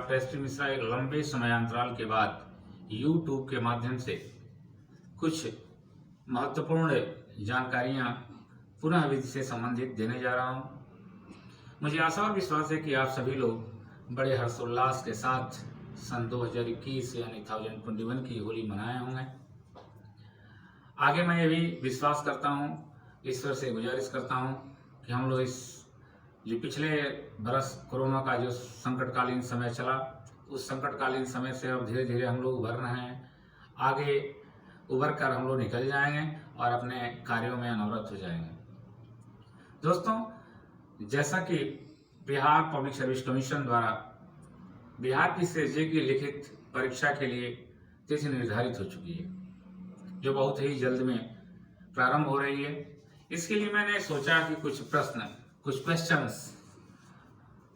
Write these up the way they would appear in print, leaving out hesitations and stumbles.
Doctor S T Mishra एक लंबे समयांतराल के बाद यूट्यूब के माध्यम से कुछ महत्वपूर्ण जानकारियां पुनः विधि से संबंधित देने जा रहा हूं। मुझे आशा और विश्वास है कि आप सभी लोग बड़े हर्षोल्लास के साथ सन 2021 यानी 2021 की होली मनाए होंगे। आगे मैं ये भी विश्वास करता हूं, ईश्वर से गुजारिश करता हूं कि हम लोग इस जो पिछले बरस कोरोना का जो संकटकालीन समय चला, उस संकटकालीन समय से अब धीरे धीरे हम लोग उभर रहे हैं। आगे उभर कर हम लोग निकल जाएंगे और अपने कार्यों में अनवरत हो जाएंगे। दोस्तों, जैसा कि बिहार पब्लिक सर्विस कमीशन द्वारा बिहार की सीएसजे की लिखित परीक्षा के लिए तिथि निर्धारित हो चुकी है, जो बहुत ही जल्द में प्रारंभ हो रही है। इसके लिए मैंने सोचा कि कुछ क्वेश्चंस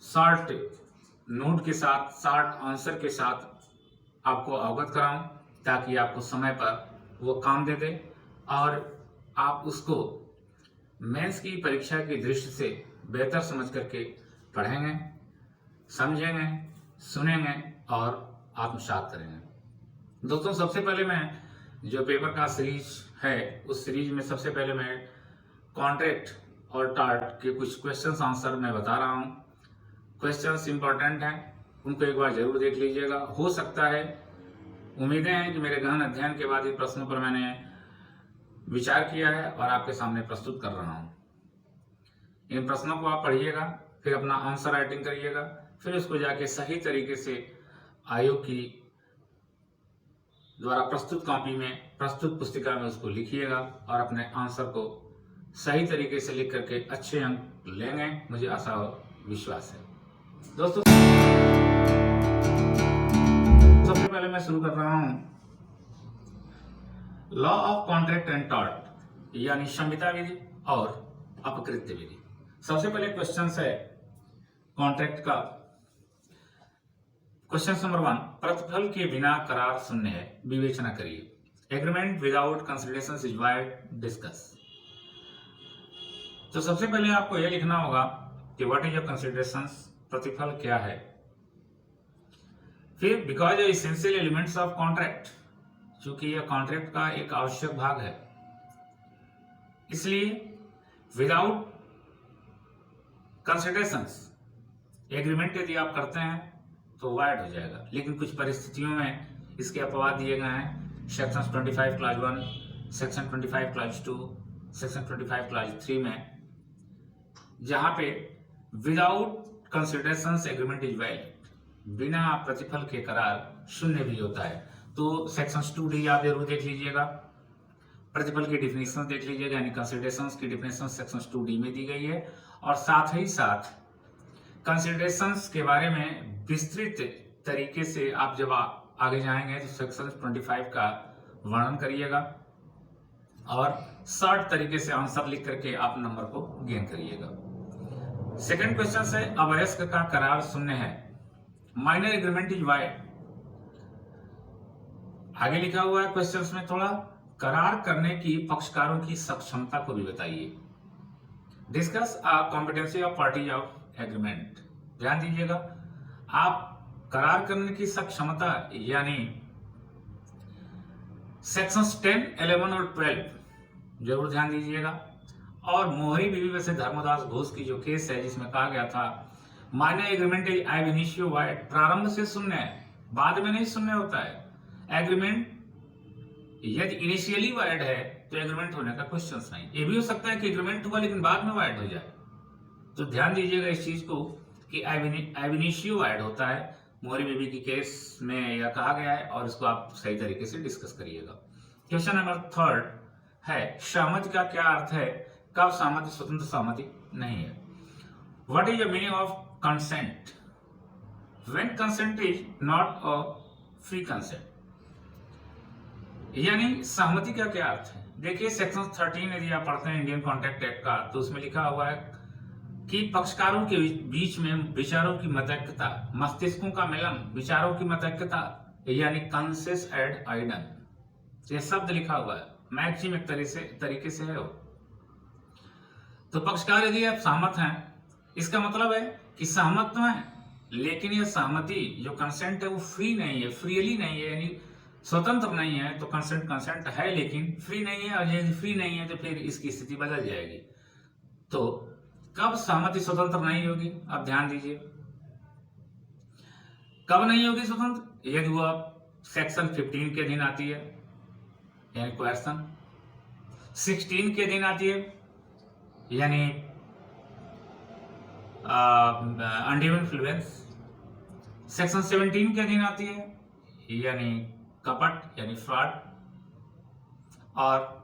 शॉर्ट नोट के साथ, शॉर्ट आंसर के साथ आपको अवगत कराऊं, ताकि आपको समय पर वो काम दे दे और आप उसको मेंस की परीक्षा की दृष्टि से बेहतर समझ करके पढ़ेंगे, समझेंगे, सुनेंगे और आत्मसात करेंगे। दोस्तों, सबसे पहले मैं जो पेपर का सीरीज है, उस सीरीज में सबसे पहले मैं कॉन्ट्रैक्ट और टार्ट के कुछ क्वेश्चंस आंसर मैं बता रहा हूं। क्वेश्चंस इंपॉर्टेंट हैं, उनको एक बार जरूर देख लीजिएगा। हो सकता है, उम्मीदें हैं कि मेरे गहन अध्ययन के बाद इन प्रश्नों पर मैंने विचार किया है और आपके सामने प्रस्तुत कर रहा हूं। इन प्रश्नों को आप पढ़िएगा, फिर अपना आंसर राइटिंग करिएगा, फिर उसको जाके सही तरीके से आयोग की द्वारा प्रस्तुत कॉपी में, प्रस्तुत पुस्तिका में उसको लिखिएगा और अपने आंसर को सही तरीके से लिख करके अच्छे अंक लेंगे, मुझे आशा और विश्वास है। दोस्तों, सबसे पहले मैं शुरू कर रहा हूं law of contract and tort, यानी संहिता विधि और अपकृत्य विधि। सबसे पहले क्वेश्चन है कॉन्ट्रैक्ट का। क्वेश्चन नंबर 1, प्रतिफल के बिना करार शून्य है, विवेचना करिए। Agreement without consideration is wide discuss. तो सबसे पहले आपको यह लिखना होगा कि व्हाट इज योर कंसिडरेशंस, प्रतिफल क्या है। फिर because essential elements of contract, चूंकि यह कॉन्ट्रैक्ट का एक आवश्यक भाग है, इसलिए विदाउट कंसिडरेशंस एग्रीमेंट यदि आप करते हैं तो वाइड हो जाएगा। लेकिन कुछ परिस्थितियों में इसके अपवाद दिए गए हैं। Section 25 clause 1, section 25 clause 2, section 25 clause 3 में, जहां पे without considerations agreement is valid, बिना प्रतिफल के करार शून्य भी होता है। तो सेक्शन 2D आप जरूर देख लीजिएगा, प्रतिफल की डिफिनेशन देख लीजिएगा, यानी कंसिडरेशंस की डिफिनेशन सेक्शन 2D में दी गई है। और साथ ही साथ कंसिडरेशंस के बारे में विस्तृत तरीके से आप जब आगे जाएंगे तो सेक्शन 25 का वर्णन करिएगा और शॉर्ट तरीके से आंसर लिख करके आप नंबर को गेन करिएगा। सेकंड क्वेश्चन है अवयस्क का करार शून्य है, माइनर एग्रीमेंट इज वाइड। आगे लिखा हुआ है क्वेश्चंस में, थोड़ा करार करने की पक्षकारों की सक्षमता को भी बताइए। Discuss competency of party of agreement. ध्यान दीजिएगा, आप करार करने की सक्षमता यानी सेक्शंस 10, 11 और 12 जरूर ध्यान दीजिएगा। और मोहरी बीवी वैसे धर्मदास घोष की जो केस है, जिसमें कहा गया था माइनर एग्रीमेंट इज एब इनिशियो वाइड, प्रारंभ से शून्य है, बाद में नहीं शून्य होता है। एग्रीमेंट यदि इनिशियली वाइड है तो एग्रीमेंट होने का क्वेश्चन नहीं। ये भी हो सकता है कि एग्रीमेंट हुआ लेकिन बाद में वाइड हो जाए। तो ध्यान दीजिएगा इस चीज को कि एब इनिशियो वाइड होता है, मोहरी बीवी की केस में यह कहा गया है और इसको आप सही तरीके से डिस्कस करिएगा। क्वेश्चन नंबर 3 है सहमति का क्या अर्थ है, कब सहमति स्वतंत्र सहमति नहीं है। What is the meaning of consent when consent is not a free consent, यानी सहमति का क्या अर्थ है। देखिए सेक्शन 13 यदि आप पढ़ते हैं इंडियन कॉन्ट्रैक्ट एक्ट का, तो उसमें लिखा हुआ है कि पक्षकारों के बीच में विचारों की मतैक्यता, मस्तिष्कों का मिलन, विचारों की मतैक्यता, यानी कंसेस एड आइडन, ये शब्द लिखा हुआ है, मैक्सिम एक तरीके से है वो। तो पक्षकार यदि आप सहमत हैं, इसका मतलब है कि सहमत तो हैं लेकिन ये सहमति जो कंसेंट है वो फ्री नहीं है, फ्रीली नहीं है, यानी स्वतंत्र नहीं है। तो कंसेंट कंसेंट है लेकिन फ्री नहीं है, और यदि फ्री नहीं है तो फिर इसकी स्थिति बदल जाएगी। तो कब सहमति स्वतंत्र नहीं होगी, आप ध्यान दीजिए, कब नहीं होगी स्वतंत्र? यदि वह सेक्शन 15 के अधीन आती है, यानी क्वेश्चन 16 के अधीन आती है, यानी अनड्यू इन्फ्लुएंस, सेक्शन 17 के अधीन आती है, यानी कपट यानी फ्रॉड, और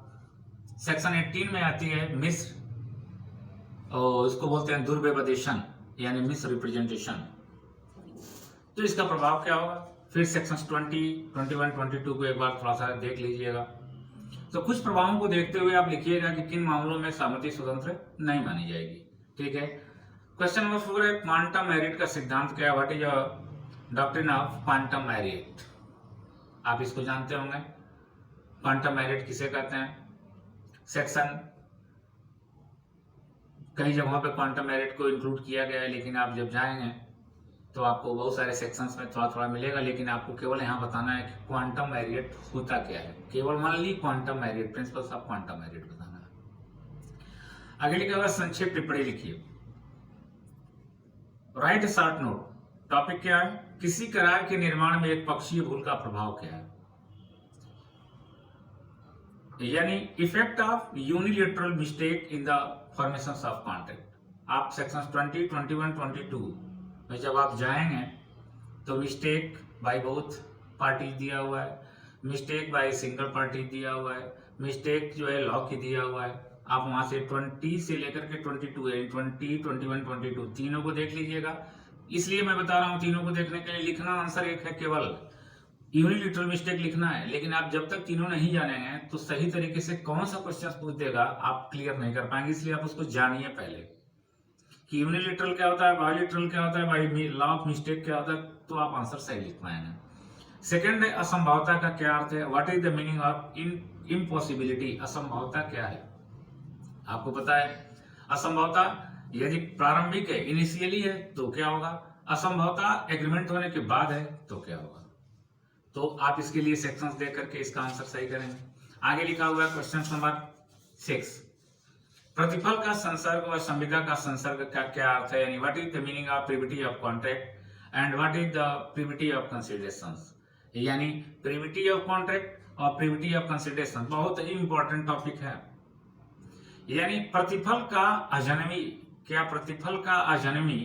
सेक्शन 18 में आती है मिस, और इसको बोलते हैं दुर्व्यवदेशन यानी मिस रिप्रेजेंटेशन। तो इसका प्रभाव क्या होगा? फिर सेक्शन 20, 21, 22 को एक बार थोड़ा सा देख लीजिएगा। तो कुछ प्रभावों को देखते हुए आप लिखिएगा कि किन मामलों में सहमति स्वतंत्र नहीं मानी जाएगी। ठीक है। क्वेश्चन नंबर 4 है, क्वांटम मेरिट का सिद्धांत क्या है? What is doctrine of quantum merit? आप इसको जानते होंगे, क्वांटम मेरिट किसे कहते हैं। सेक्शन कई जगहों पे क्वांटम मेरिट को इंक्लूड किया गया है, लेकिन आप जब जाएंगे तो आपको बहुत सारे सेक्शंस में थोड़ा थोड़ा मिलेगा, लेकिन आपको केवल यहाँ बताना है कि क्वांटम मेरिट होता क्या है, केवल only quantum merit, principles of quantum merit बताना है। आगे लिखा हुआ संक्षिप्त टिप्पणी लिखिए। Right short note. टॉपिक क्या है? किसी करार के निर्माण में एक पक्षीय भूल का प्रभाव क्या है, यानी effect of unilateral mistake in the formation of contract. आप सेक्शन 20, 21, 22 में जब आप जाएंगे तो मिस्टेक बाय बोथ पार्टी दिया हुआ है, मिस्टेक बाय सिंगल पार्टी दिया हुआ है, मिस्टेक जो है लॉ की दिया हुआ है। आप वहां से 20 से लेकर के 22 है, 20, 21, 22 तीनों को देख लीजिएगा। इसलिए मैं बता रहा हूँ तीनों को देखने के लिए लिखना आंसर एक है, केवल यूनिलिटरल मिस्टेक लिखना है। लेकिन आप जब तक तीनों नहीं जानेंगे तो सही तरीके से कौन सा क्वेश्चन पूछ देगा आप क्लियर नहीं कर पाएंगे। इसलिए आप उसको जानिए पहले कि यूनिलिटरल क्या होता है, बायलिटरल क्या होता है, बाय लॉ ऑफ मिस्टेक क्या होता है, तो आप आंसर सही लिख पाएंगे। सेकंड है असंभवता का क्या अर्थ है? What is the meaning of impossibility? असंभवता क्या है? आपको पता है असंभवता यदि प्रारंभिक है, इनिशियली है तो क्या होगा, असंभवता एग्रीमेंट होने के बाद है तो क्या होगा। तो आप इसके लिए सेक्शंस देख करके इसका आंसर सही करेंगे। आगे लिखा हुआ है क्वेश्चन नंबर 6, प्रतिफल का संसर्ग और संविदा का संसर्ग का क्या अर्थ है, यानी what is the meaning of privity of contract and what is the privity of considerations, यानी प्रिविटी ऑफ कॉन्ट्रैक्ट और प्रिविटी ऑफ कंसिडरेशन बहुत ही इंपॉर्टेंट टॉपिक है। यानी प्रतिफल का अजन्मी, क्या प्रतिफल का अजन्मी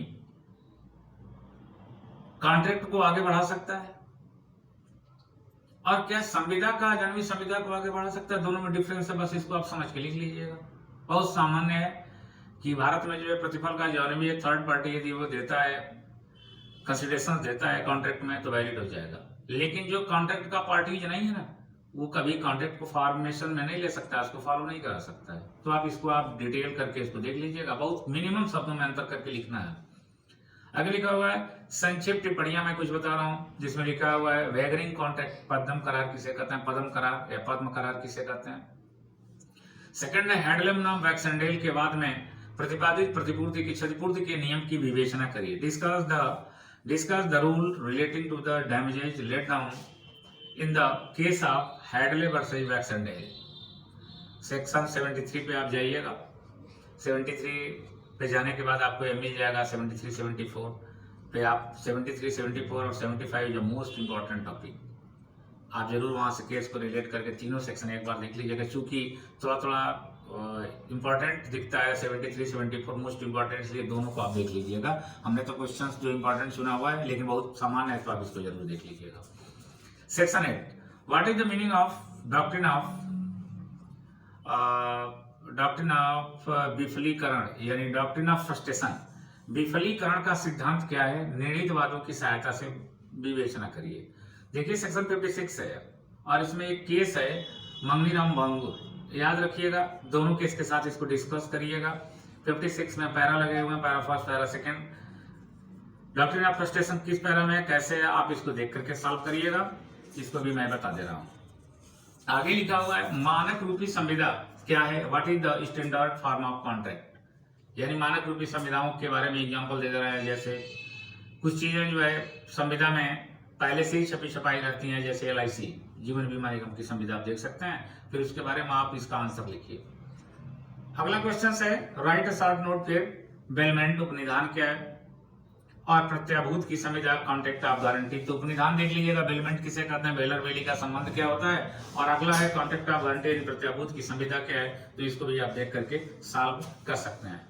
कॉन्ट्रैक्ट को आगे बढ़ा सकता है, और क्या संविदा का अजन्मी संविदा को आगे बढ़ा सकता है? दोनों में डिफरेंस है, बस इसको आप समझ के लिख लीजिएगा। बहुत सामान्य है कि भारत में जो है प्रतिफल का अजन्मी है, थर्ड पार्टी यदि वो देता है, कंसिडरेशन देता है कॉन्ट्रैक्ट में तो वैलिड हो जाएगा। लेकिन जो कॉन्ट्रैक्ट का पार्टी नहीं है ना, वो कभी कॉन्ट्रैक्ट को फॉर्मेशन में नहीं ले सकता, उसको फॉलो नहीं करा सकता है। तो आप इसको आप डिटेल करके इसको देख लीजिएगा, बहुत मिनिमम शब्दों में अंतर करके लिखना है। आगे लिखा हुआ है संक्षिप्त टिप्पणियां मैं कुछ बता रहा हूं, जिसमें लिखा हुआ है वैगरिंग कॉन्ट्रैक्ट, पद्म करार किसे कहते हैं, पद्म करार या पद्म करार किसे कहते हैं। सेकंड है हेडलम नाम वैक्सनडेल के बाद में प्रतिपादित प्रतिपूर्ति की क्षतिपूर्ति के नियम की विवेचना करिए। Discuss the rule relating to the damages let down in the case of Hadley versus Baxendale. Section 73 पे आप जाइएगा, 73 पे जाने के बाद आपको यह मिल जाएगा 73, 74 पे आप 73, 74 और 75 जो मोस्ट इंपॉर्टेंट टॉपिक, आप जरूर वहां से केस को रिलेट करके तीनों सेक्शन एक बार देख लीजिएगा, क्योंकि थोड़ा थोड़ा इंपॉर्टेंट दिखता है 73, 74 मोस्ट इंपॉर्टेंट, इसलिए दोनों को आप देख लीजिएगा। हमने तो क्वेश्चंस जो इंपॉर्टेंट चुना हुआ है, लेकिन बहुत सामान्य है, तो आप इसको जरूर देख लीजिएगा। Section 8, what is the meaning of doctrine of विफलीकरण, यानी डॉक्ट्रिन ऑफ फ्रस्ट्रेशन। विफलीकरण का सिद्धांत क्या है? निर्णीत वादों की सहायता से विवेचना करिए। देखिए सेक्शन 56 है और इसमें एक केस है मंगनीराम बंगू, याद रखिएगा, दोनों केस के साथ इसको डिस्कस करिएगा। 56 में पैरा लगे हुए हैं, para first para second. Doctrine of frustration किस पैरा में है, कैसे है, आप इसको देख करके सॉल्व करिएगा, इसको भी मैं बता दे रहा हूं। आगे लिखा हुआ है मानक रूपी संविदा क्या है, what is the standard form of contract, यानी मानक रूपी संविदाओं के बारे में एग्जांपल दे रहा है। जैसे कुछ चीज़ें जो है संविदा में पहले से ही छपी छपाई रहती हैं, जैसे LIC जीवन बीमा निगम की संविदा आप देख सकते हैं, फिर उसके बारे में आप इसका आंसर लिखिए। अगला क्वेश्चन है, राइट अ शॉर्ट नोट फिर बेलमेंट उपनिधान क्या है और प्रत्याभूत की संविदा कॉन्ट्रैक्ट ऑफ गारंटी। तो उपनिधान देख लीजिएगा, बेलमेंट किसे कहते हैं, बेलर बेली का संबंध क्या होता है, और अगला है कॉन्ट्रैक्ट ऑफ गारंटी प्रत्याभूत की संविदा क्या है। तो इसको भी आप देख करके सॉल्व कर सकते हैं।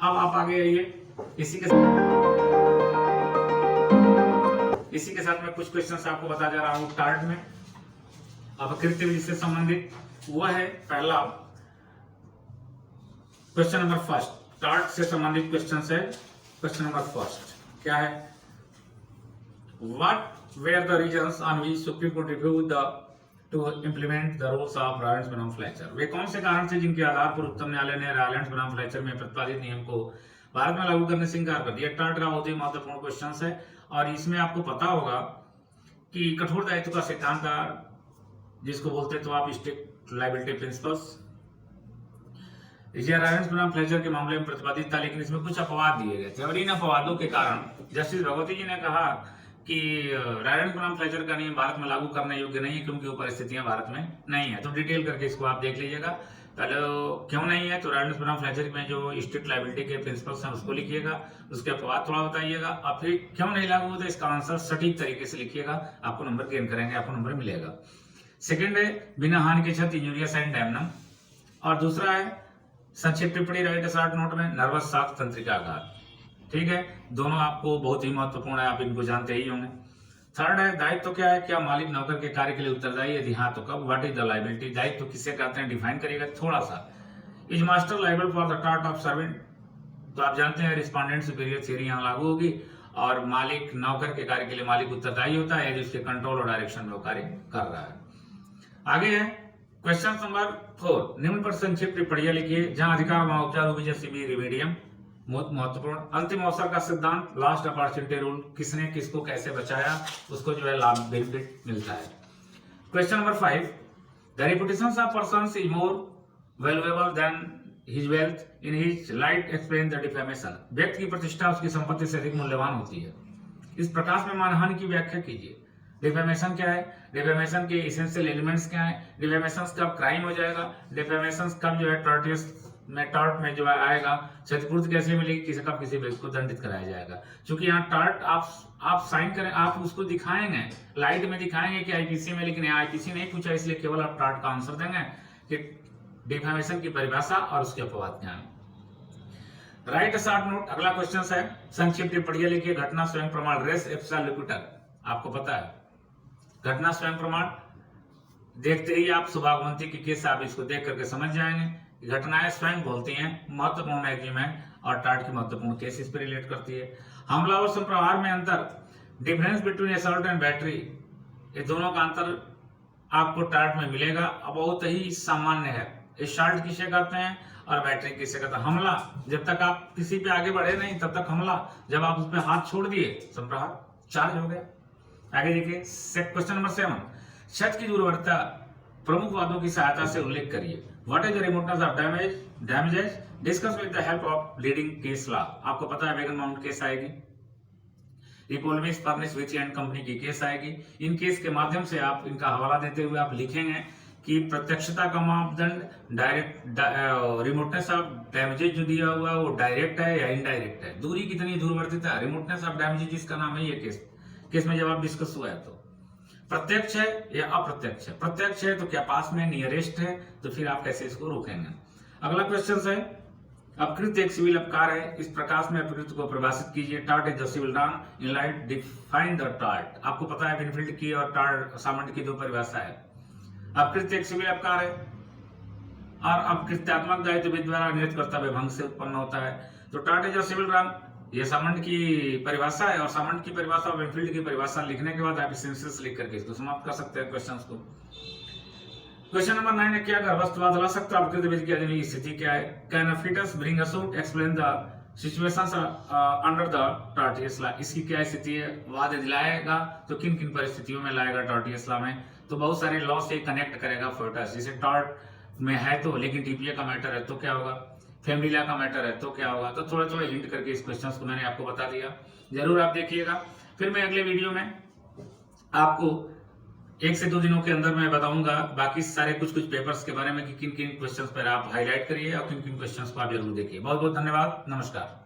अब आप आगे आइए, इसी के साथ मैं कुछ क्वेश्चन आपको बता जा रहा हूं टार्ट में अपकृत्य विधि से संबंधित। वह है पहला क्वेश्चन नंबर फर्स्ट, टार्ट से संबंधित क्वेश्चन है। क्वेश्चन नंबर फर्स्ट क्या है, what were the reasons on which supreme court reviewed the to implement the rules of Rylands बनाम फ्लेचर। वे कौन से कारण थे जिनके आधार पर उच्चतम न्यायालय ने रायलेंस बनाम फ्लेचर में प्रतिपादित नियम को भारत में लागू करने से इंकार कर दिया। टार्ट का बहुत ही महत्वपूर्ण क्वेश्चन है और इसमें आपको पता होगा कि कठोर दायित्व का सिद्धांत, जिसको बोलते हैं तो आप स्ट्रिक्ट लायबिलिटी प्रिंसिपल्स, रायलेंस बनाम फ्लेचर के मामले में प्रतिपादित था, लेकिन इसमें कुछ अपवाद दिए गए थे और इन अपवादों के कारण जस्टिस भगवती जी ने कहा कि रायलेंस बनाम फ्लेचर का नियम भारत में लागू करने योग्य नहीं है, क्योंकि वो परिस्थितियां भारत में नहीं है। तो डिटेल करके इसको आप देख लीजिएगा। पहले क्यों नहीं है, तो रायलेंस बनाम फ्लेचर में जो स्ट्रिक्ट लायबिलिटी के प्रिंसिपल्स हैं उसको लिखिएगा, उसके अपवाद थोड़ा बताइएगा, और फिर क्यों नहीं लागू होता इसका आंसर सटीक तरीके से लिखिएगा, आपको नंबर गेन करेंगे, आपको नंबर मिलेगा। सेकेंड है बिना हानि के क्षति इंजूरियस एंड डैमनम, और दूसरा है संक्षिप्त टिप्पणी राइट शॉर्ट नोट में नर्वस शॉक तंत्रिका आघात। ठीक है, दोनों आपको बहुत ही महत्वपूर्ण है, आप इनको जानते ही होंगे। थर्ड है दायित्व क्या है, क्या मालिक नौकर के कार्य के लिए उत्तरदायी है, यदि हाँ तो कब। व्हाट इज द लायबिलिटी, दायित्व किसे कहते हैं, डिफाइन करिएगा थोड़ा सा। Is master liable for the tart of servant, तो आप जानते हैं रिस्पोंडेंट सुपीरियर थ्योरी यहाँ लागू होगी, और मालिक नौकर के कार्य के लिए मालिक उत्तरदायी होता है यदि उसके कंट्रोल और डायरेक्शन में वो कार्य कर रहा है। आगे है क्वेश्चन नंबर 4, निम्न पर संक्षिप्त टिप्पणियां लिखिए जहां अधिकार वहां उपचार हो, जैसे भी रिमीडियम। बहुत महत्वपूर्ण। अंतिम अवसर का सिद्धांत, लास्ट अपॉर्चुनिटी रूल, किसने किसको कैसे बचाया, उसको जो है लाभ बेनिफिट मिलता है। Question number 5, the reputation of persons is more valuable then his wealth, in his light explain the defamation. व्यक्ति की प्रतिष्ठा उसकी संपत्ति से अधिक मूल्यवान होती है, इस प्रकाश में मानहानि की व्याख्या कीजिए। डिफेमेशन क्या है, डिफेमेशन के एसेंशियल एलिमेंट्स क्या है, डिफेमेशन कब क्राइम हो जाएगा, डिफेमेशन कब जो है टार्ट में जो है आएगा, क्षतिपूर्ति कैसे मिलेगी, किसी कब किसी व्यक्ति को दंडित कराया जाएगा। क्योंकि यहाँ टार्ट आप साइन करें, आप उसको दिखाएंगे लाइट में दिखाएंगे कि आईपीसी में, लेकिन आईपीसी नहीं पूछा, इसलिए केवल आप टार्ट का आंसर देंगे कि डिफेमेशन की परिभाषा और उसके अपवाद क्या है। राइट शॉर्ट नोट, अगला क्वेश्चन है संक्षिप्त टिप्पणियां लिखिए। घटना स्वयं प्रमाण, रेस इप्सा लोक्यूटर, आपको पता है घटना स्वयं प्रमाण देखते ही आप सुभागवंती की केस आप इसको देख करके समझ जाएंगे। घटनाएं स्वयं बोलती हैं, महत्वपूर्ण एग्रीमेंट और टार्ट की महत्वपूर्ण केस इस पर रिलेट करती है। हमला और संप्रहार में अंतर, difference between assault and battery, ये दोनों का अंतर आपको टार्ट में मिलेगा, बहुत ही सामान्य है। असॉल्ट किसे कहते हैं और बैटरी किसे कहते हैं। हमला, जब तक आप किसी पे आगे बढ़े नहीं तब तक हमला, जब आप उस पर हाथ छोड़ दिए संप्रहार, चार्ज हो गया। आगे देखिए क्वेश्चन नंबर 7, क्षत की दूरवर्तीता प्रमुख वादों की सहायता से उल्लेख करिए। What is the remoteness of damages, discuss with the help of leading case law. आपको पता है वेगन माउंट केस आएगी, economics furnish which and company की केस आएगी। इन केस के माध्यम से आप इनका हवाला देते हुए आप लिखेंगे कि प्रत्यक्षता का मापदंड डायरेक्ट रिमोटनेस ऑफ डैमेजेज जो दिया हुआ है वो डायरेक्ट है या इनडायरेक्ट है। दूरी कितनी दूरवर्तीता, रिमोटनेस ऑफ डैमेजेज जिसका नाम है, ये केस में जब आप डिस्कस हुआ है तो प्रत्यक्ष है या अप्रत्यक्ष है। प्रत्यक्ष है तो क्या पास में नियरेस्ट है, तो फिर आप कैसे इसको रोकेंगे। अगला क्वेश्चन है अपकृत एक सिविल अपकार है, इस प्रकाश में अपकृत को परिभाषित कीजिए। Tort is the civil wrong, in light define the tort. आपको पता है बेनिफिल्ड की और टार्ट सामंट की दो परिभाषा है। अपकृत एक सिविल अपकार है और अपकृत्यात्मक दायित्व विधि द्वारा नियत कर्तव्य भंग से उत्पन्न होता है। तो tort is the civil wrong, ये सामंट की परिभाषा है, और सामंट की परिभाषा और बेनिफिल्ड की परिभाषा लिखने के बाद आप सेंसेस लिख करके इसको समाप्त कर सकते हैं क्वेश्चंस को। क्वेश्चन नंबर 9 है क्या गर्भस्थवाद ला सकता है अपकृत विधि की अधीन स्थिति क्या है। Can a foetus bring a suit, explain the situations under the tortious law. इसकी क्या स्थिति है, वाद यदि लाएगा तो किन किन परिस्थितियों में लाएगा टॉर्टियस लॉ में। तो बहुत सारे लॉ से कनेक्ट करेगा फीटस, जैसे टॉर्ट में है तो, लेकिन टीपीए का मैटर है तो क्या होगा, फैमिली लॉ का मैटर है तो क्या होगा। तो थोड़ा थोड़ा हिंट करके इस क्वेश्चंस को मैंने आपको बता दिया, जरूर आप देखिएगा। फिर मैं अगले वीडियो में आपको 1 से 2 दिनों के अंदर मैं बताऊंगा बाकी सारे कुछ कुछ पेपर्स के बारे में कि किन किन क्वेश्चंस पर आप हाईलाइट करिए और किन किन क्वेश्चंस को आप जरूर देखिए। बहुत बहुत धन्यवाद, नमस्कार।